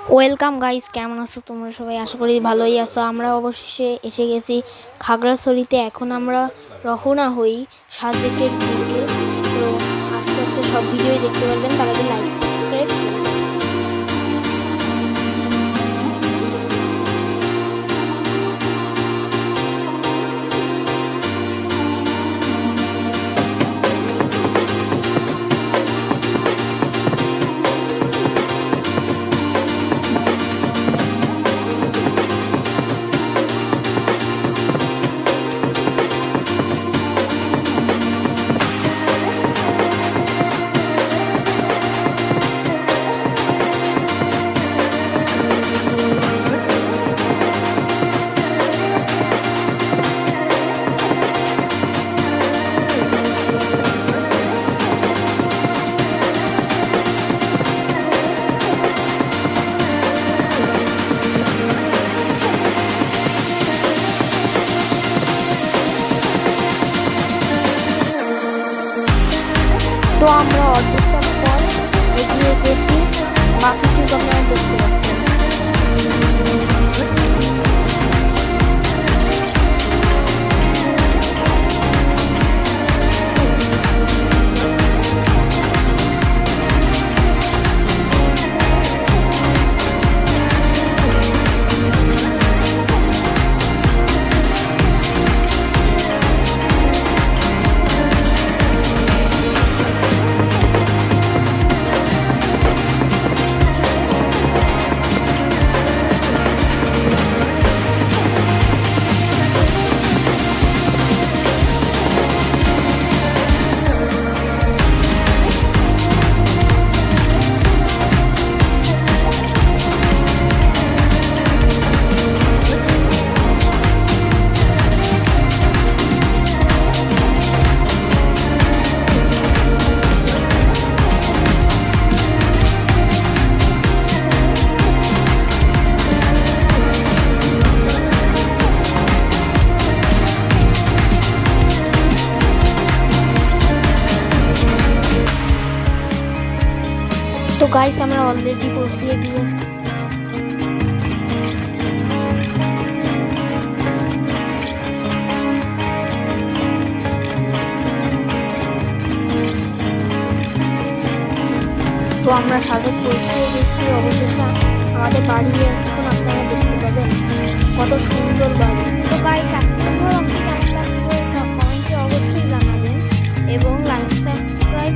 Welcome guys, কেমন আছো তোমরা সবাই? আশা করি ভালোই আছো। আমরা অবশেষে এসে গেছি খাগড়াছড়িতে। এখন আমরা রওনা হই সাজেকের দিকে। তো আস্তে আস্তে সব ভিডিওই দেখতে পারবেন, তার আগে লাইক সাবস্ক্রাইব। তো আমরা অর্ধেকটা পথ এগিয়ে গেছি, বাকিটুকু আপনারা দেখতে পাচ্ছেন। তো গাইস, আমরা অলরেডি পৌঁছে গিয়েছি। তো আমরা সাজেক পৌঁছে গেছি অবশেষে। আমাদের বাড়ি এখন আপনারা দেখতে পাবেন, কত সুন্দর বাড়ি। তো গাইস, আজকে আপনাদের কেমন লাগবে কমেন্টে অবশ্যই জানাবেন এবং লাইক সাবস্ক্রাইব